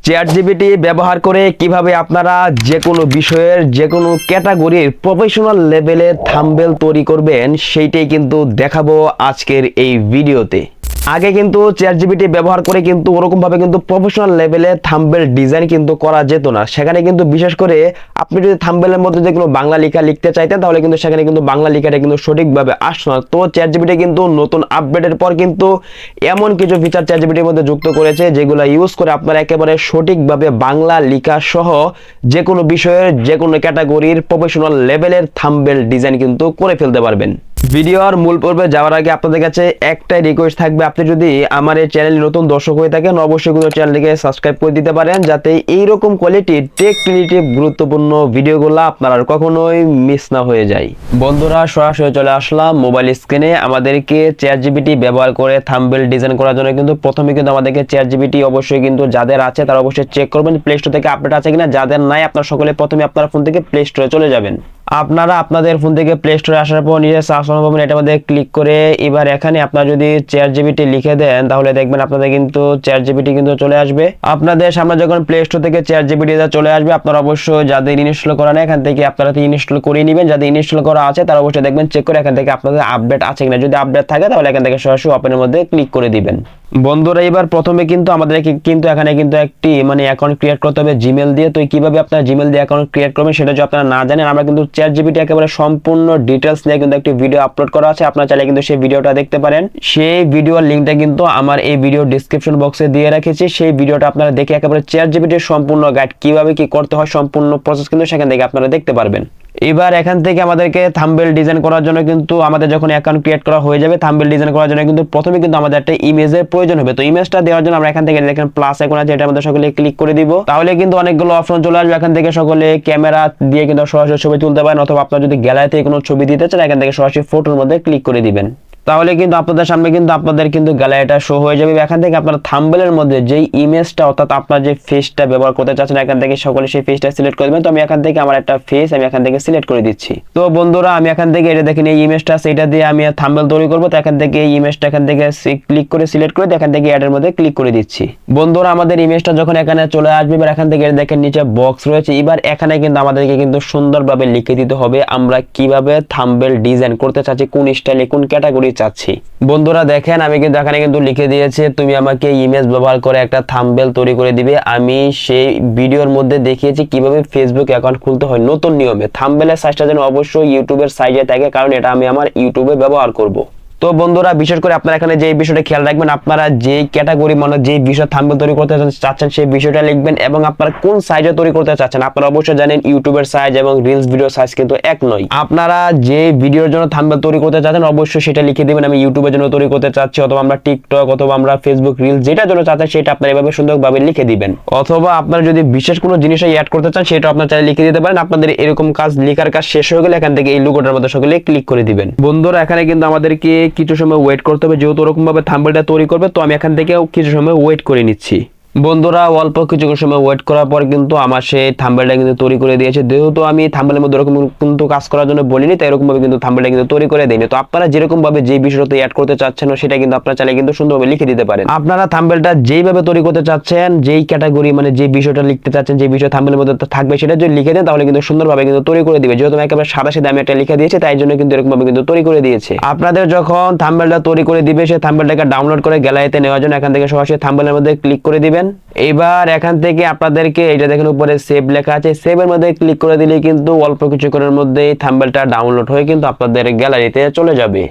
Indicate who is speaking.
Speaker 1: Chat GPT ব্যবহার করে কিভাবে আপনারা যে কোনো বিষয়ের যে কোনো ক্যাটাগরির প্রফেশনাল লেভেলে থাম্বনেল তৈরি করবেন সেইটাই কিন্তু দেখাবো আজকের এই ভিডিওতে। আগে কিন্তু চ্যাট জিপিটি ব্যবহার করে কিন্তু ওরকমভাবে কিন্তু প্রফেশনাল লেভেলে থাম্বনেল ডিজাইন কিন্তু করা যেত না। সেখানে কিন্তু বিশেষ করে আপনি যদি থাম্বনেলের মধ্যে যে কোনো বাংলা লেখা লিখতে চাইতেন তাহলে কিন্তু সেখানে কিন্তু বাংলা লেখাটা কিন্তু সঠিকভাবে আসতো না। তো চ্যাট জিপিটি কিন্তু নতুন আপডেটের পর কিন্তু এমন কিছু ফিচার চ্যাট জিপিটির মধ্যে যুক্ত করেছে যেগুলো ইউজ করে আপনারা একেবারে সঠিকভাবে বাংলা লেখা সহ যে কোনো বিষয়ের যে কোনো ক্যাটাগরির প্রফেশনাল লেভেলের থাম্বনেল ডিজাইন কিন্তু করে ফেলতে পারবেন। ভিডিওর মূল পর্বে যাওয়ার আগে আপনাদের কাছে একটাই রিকোয়েস্ট থাকবে, আপনি যদি আমার এই চ্যানেল নতুন দর্শক হয়ে থাকেন অবশ্যই কিন্তু চ্যানেলটিকে সাবস্ক্রাইব করে দিতে পারেন, যাতে এইরকম কোয়ালিটির টেক রিলেটিভ গুরুত্বপূর্ণ ভিডিওগুলো আপনারা কখনোই মিস না হয়ে যায়। বন্ধুরা, সরাসরি চলে আসলাম মোবাইল স্ক্রিনে। আমাদেরকে চ্যাট জিপিটি ব্যবহার করে থাম্বনেল ডিজাইন করার জন্য কিন্তু প্রথমে কিন্তু আমাদেরকে চ্যাট জিপিটি অবশ্যই কিন্তু যাদের আছে তারা অবশ্যই চেক করবেন প্লে স্টোর থেকে আপডেট আছে কিনা। যাদের নাই আপনারা সকলে প্রথমে আপনার ফোন থেকে প্লে স্টোরে চলে যাবেন। আপনারা আপনাদের ফোন থেকে প্লে স্টোরে আসার পর নিজের সার্চ পাবেন, এটার মধ্যে ক্লিক করে এবার এখানে আপনারা যদি চ্যাট জিপিটি লিখে দেন তাহলে দেখবেন আপনাদের কিন্তু চ্যাট জিপিটি কিন্তু চলে আসবে। আপনাদের সামনে যখন প্লে স্টোর থেকে চ্যাট জিপিটি চলে আসবে আপনারা অবশ্যই যাদের ইনস্টল করা নেই এখান থেকে আপনারা ইনস্টল করে নেবেন। যাদের ইনস্টল করা আছে তারা অবশ্যই দেখবেন চেক করে এখান থেকে আপনাদের আপডেট আছে কিনা। যদি আপডেট থাকে তাহলে এখান থেকে সরাসরি ওপেনের মধ্যে ক্লিক করে দিবেন। বন্ধুরা, এবার প্রথমে কিন্তু আমাদেরকে কিন্তু এখানে কিন্তু একটি অ্যাকাউন্ট ক্রিয়েট করতে হবে জিমেল দিয়ে। তো কিভাবে আপনারা জিমেল দিয়ে অ্যাকাউন্ট ক্রিয়েট করবেন সেটা যদি আপনারা না জানেন, আমরা কিন্তু চ্যাট জিপিটি একেবারে সম্পূর্ণ ডিটেইলস নিয়ে কিন্তু একটি ভিডিও আপলোড করা আছে, আপনারা চাইলে কিন্তু সেই ভিডিওটা দেখতে পারেন। সেই ভিডিওর লিংকটা কিন্তু আমার এই ভিডিও ডেসক্রিপশন বক্সে দিয়ে রেখেছি। সেই ভিডিওটা আপনারা দেখে একেবারে চ্যাট জিপিটির সম্পূর্ণ গাইড কিভাবে কি করতে হয় সম্পূর্ণ প্রসেস কিন্তু সেখান থেকে আপনারা দেখতে পারবেন। এবার এখান থেকে আমাদেরকে থাম্বনেল ডিজাইন করার জন্য কিন্তু আমাদের যখন অ্যাকাউন্ট ক্রিয়েট করা হয়ে যাবে থাম্বনেল ডিজাইন করার জন্য কিন্তু প্রথমে কিন্তু আমাদের একটা ইমেজের প্রয়োজন হবে। তো ইমেজটা দেওয়ার জন্য আমরা এখান থেকে দেখেন প্লাস আইকন আছে, এটার মধ্যে সকলে ক্লিক করে দিব। তাহলে কিন্তু অনেকগুলো অপশন চলে আসবে। এখান থেকে সকলে ক্যামেরা দিয়ে কিন্তু সরাসরি ছবি তুলতে পারেন, অথবা আপনারা যদি গ্যালারি থেকে কোনো ছবি দিতে চান এখান থেকে সরাসরি ফটোর মধ্যে ক্লিক করে দিবেন। তাহলে কিন্তু আপনাদের সামনে কিন্তু আপনাদের কিন্তু গ্যালারিটা শো হয়ে যাবে। এখান থেকে আপনারা থাম্বনেলের মধ্যে যেই ইমেজটা অর্থাৎ আপনার যে ফেসটা ব্যবহার করতে চাচ্ছেন এখান থেকে সকলে সেই ফেসটা সিলেক্ট করে দেবেন। তো আমি এখান থেকে আমার একটা ফেস আমি এখান থেকে সিলেক্ট করে দিচ্ছি। তো বন্ধুরা, আমি এখান থেকে এটা দেখেন এই ইমেজটা সেটা দিয়ে আমি থাম্বনেল তৈরি করব। তো এখান থেকে এই ইমেজটা এখান থেকে ক্লিক করে সিলেক্ট করে এখান থেকে অ্যাডের মধ্যে ক্লিক করে দিচ্ছি। বন্ধুরা, আমাদের ইমেজটা যখন এখানে চলে আসবে এবার এখান থেকে দেখেন নিচে বক্স রয়েছে। এবার এখানে কিন্তু আমাদেরকে কিন্তু সুন্দরভাবে লিখে দিতে হবে আমরা কিভাবে থাম্বনেল ডিজাইন করতে চাচ্ছি, কোন স্টাইলে কোন ক্যাটাগরি চাচ্ছি। বন্ধুরা দেখেন আমি কিন্তু এখানে কিন্তু লিখে দিয়েছে তুমি আমাকে ইমেজ ব্যবহার করে একটা থাম্বনেল তৈরি করে দিবে। আমি সেই ভিডিওর মধ্যে দেখিয়েছি কিভাবে ফেসবুক অ্যাকাউন্ট খুলতে হয় নতুন নিয়মে। থাম্বনেলের সাইজটা যেন অবশ্যই ইউটিউবের সাইজে থাকে, কারণ এটা আমি আমার ইউটিউবে ব্যবহার করব। তো বন্ধুরা, বিশেষ করে আপনারা এখানে যে বিষয়টা খেয়াল রাখবেন, আপনারা যে ক্যাটাগরি যে বিষয় থাম্বনেল তৈরি করতে চাচ্ছেন সেই বিষয়টা লিখবেন এবং আপনারা কোন সাইজে তৈরি করতে চাচ্ছেন। আপনারা অবশ্যই জানেন ইউটিউবের সাইজ এবং রিলস ভিডিও সাইজ কিন্তু এক নয়। আপনারা যে ভিডিওর জন্য থাম্বনেল তৈরি করতে চাচ্ছেন অবশ্যই সেটা লিখে দিবেন আমি ইউটিউবের জন্য তৈরি করতে চাচ্ছি, অথবা আমরা টিকটক অথবা আমরা ফেসবুক রিলস যেটার জন্য চাচ্ছেন সেটা আপনারা এভাবে সুন্দরভাবে লিখে দিবেন। অথবা আপনারা যদি বিশেষ কোনো জিনিস অ্যাড করতে চান সেটা আপনারা চাইলে লিখে দিতে পারেন। আপনাদের এরকম কাজ লেখার কাজ শেষ হয়ে গেলে এখান থেকে এই লোগোটার মধ্যে সকলে ক্লিক করে দিবেন। বন্ধুরা, এখানে কিন্তু আমাদেরকে কিছু সময় ওয়েট করতে হবে, যেহেতু ওরকম ভাবে থাম্বনেলটা তৈরি করবে। তো আমি এখান থেকে কিছু সময় ওয়েট করে নিচ্ছি। বন্ধুরা, অল্প কিছু সময় ওয়েট করার পর কিন্তু আমার সেই থাম্বনেলটা কিন্তু তৈরি করে দিয়েছে। যেহেতু আমি থাম্বনেলের মধ্যে এরকম কিন্তু কাজ করার জন্য বলিনি, তাই এরকম ভাবে কিন্তু থাম্বনেলটা কিন্তু তৈরি করে দেয়নি। তো আপনারা যেরকম ভাবে যে বিষয়টা অ্যাড করতে চাচ্ছেন সেটা কিন্তু আপনারা চাইলে কিন্তু সুন্দরভাবে লিখে দিতে পারেন। আপনারা থাম্বনেলটা যেইভাবে তৈরি করতে চাচ্ছেন, যেই ক্যাটাগরি যে বিষয়টা লিখতে চাচ্ছেন, যে বিষয় থাম্বনেলের মধ্যে থাকবে সেটা যদি লিখে দেন তাহলে কিন্তু সুন্দরভাবে কিন্তু তৈরি করে দিবে। যেহেতু আমি একেবারে সাদা সিধা আমি একটা লিখে দিয়েছি তাই জন্য কিন্তু এরকম ভাবে কিন্তু তৈরি করে দিয়েছে। আপনাদের যখন থাম্বনেলটা তৈরি করে দিবে সেই থাম্বনেলটাকে ডাউনলোড করে গ্যালারিতে নেওয়ার জন্য এখান থেকে সরাসরি থাম্বনেলের মধ্যে ক্লিক করে দিবেন। এবার এখান থেকে আপনাদেরকে এটা দেখেন উপরে সেভ লেখা আছে, সেভের মধ্যে ক্লিক করে দিলে কিন্তু অল্প কিছুক্ষণের মধ্যেই থাম্বনেলটা ডাউনলোড হয়ে কিন্তু আপনাদের গ্যালারিতে চলে যাবে।